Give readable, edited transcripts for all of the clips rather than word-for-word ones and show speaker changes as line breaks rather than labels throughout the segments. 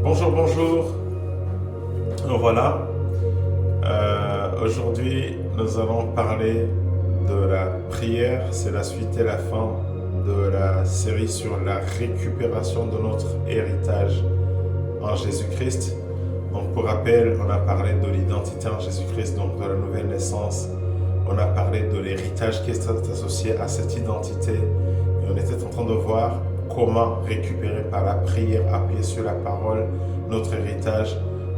Bonjour, bonjour. Voilà. Aujourd'hui, nous allons parler de la prière. C'est la suite et la fin de la série sur la récupération de notre héritage en Jésus-Christ. Donc, pour rappel, on a parlé de l'identité en Jésus-Christ, donc de la nouvelle naissance. On a parlé de l'héritage qui est associé à cette identité. Et on était en train de voir comment récupérer par la prière appuyée sur la parole notre héritage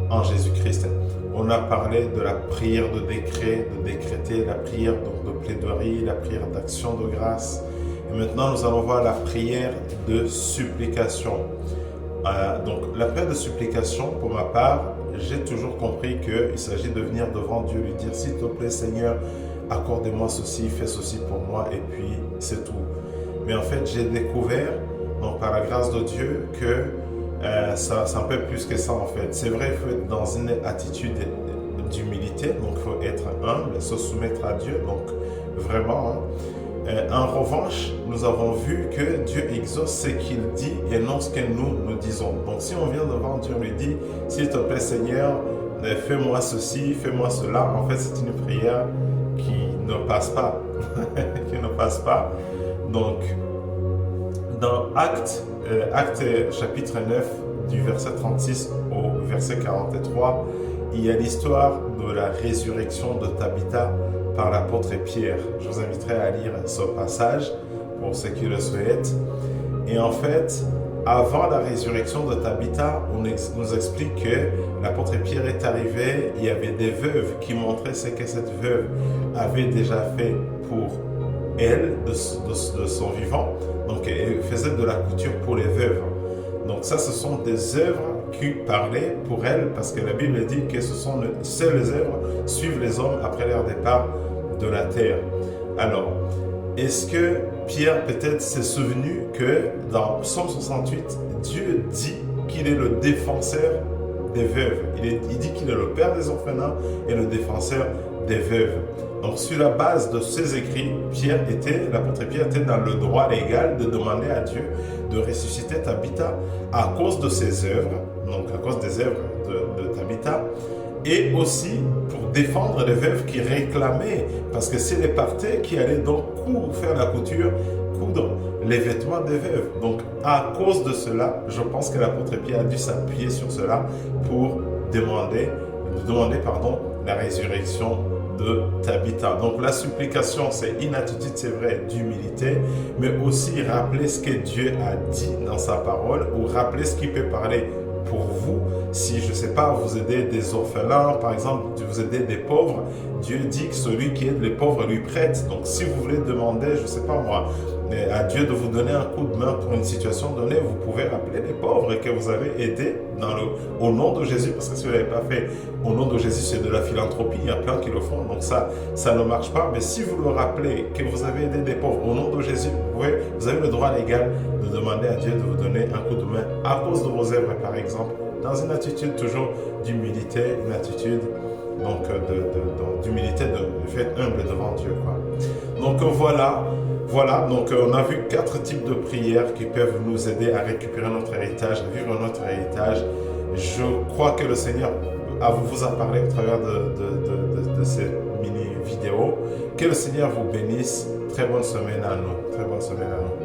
en Jésus-Christ. On a parlé de la prière de décret, de décréter, la prière de plaidoirie, la prière d'action de grâce. Et maintenant, nous allons voir la prière de supplication. Donc, la prière de supplication, pour ma part, j'ai toujours compris qu'il s'agit de venir devant Dieu, lui dire, s'il te plaît, Seigneur, accorde-moi ceci, fais ceci pour moi, et puis c'est tout. Mais en fait, j'ai découvert, donc par la grâce de Dieu, que c'est un peu plus que ça en fait. C'est vrai, il faut être dans une attitude d'humilité, donc il faut être humble, se soumettre à Dieu, donc vraiment. En revanche, nous avons vu que Dieu exauce ce qu'il dit et non ce que nous disons. Donc si on vient devant Dieu, on lui dit, s'il te plaît Seigneur, fais-moi ceci, fais-moi cela, en fait c'est une prière qui ne passe pas. qui ne passe pas. Donc, dans Actes chapitre 9, du verset 36 au verset 43, il y a l'histoire de la résurrection de Tabitha par l'apôtre Pierre. Je vous inviterai à lire ce passage pour ceux qui le souhaitent. Et en fait, avant la résurrection de Tabitha, on nous explique que l'apôtre Pierre est arrivé, il y avait des veuves qui montraient ce que cette veuve avait déjà fait pour elle, de son vivant. Donc, elle faisait de la couture pour les veuves. Donc, ça, ce sont des œuvres qui parlaient pour elle, parce que la Bible dit que ce sont seules les œuvres suivent les hommes après leur départ de la terre. Alors, est-ce que Pierre peut-être s'est souvenu que dans Psaume 68, Dieu dit qu'il est le défenseur des veuves. Il dit qu'il est le père des orphelins et le défenseur des veuves. Donc, sur la base de ces écrits, l'apôtre Pierre était dans le droit légal de demander à Dieu de ressusciter Tabitha à cause de ses œuvres, donc à cause des œuvres de Tabitha, et aussi pour défendre les veuves qui réclamaient, parce que c'est les partais qui allaient donc faire la couture, coudre les vêtements des veuves. Donc, à cause de cela, je pense que l'apôtre Pierre a dû s'appuyer sur cela pour demander la résurrection de Tabitha. Donc la supplication, c'est une attitude, c'est vrai, d'humilité, mais aussi rappeler ce que Dieu a dit dans sa parole, ou rappeler ce qu'il peut parler pour vous. Si, je ne sais pas, vous aidez des orphelins, par exemple, vous aidez des pauvres, Dieu dit que celui qui aide les pauvres lui prête. Donc si vous voulez demander, je ne sais pas moi, à Dieu de vous donner un coup de main pour une situation donnée, vous pouvez rappeler les pauvres que vous avez aidés au nom de Jésus, parce que si vous ne l'avez pas fait au nom de Jésus, c'est de la philanthropie, il y a plein qui le font, donc ça ne marche pas. Mais si vous le rappelez que vous avez aidé des pauvres au nom de Jésus, vous avez le droit légal de demander à Dieu de vous donner un coup de main à cause de vos œuvres, par exemple, dans une attitude toujours d'humilité, une attitude donc d'humilité, de fait humble devant Dieu, quoi. Donc voilà, donc on a vu 4 types de prières qui peuvent nous aider à récupérer notre héritage, à vivre notre héritage. Je crois que le Seigneur vous a parlé au travers de ces mini-vidéos. Que le Seigneur vous bénisse. Très bonne semaine à nous. Très bonne semaine à nous.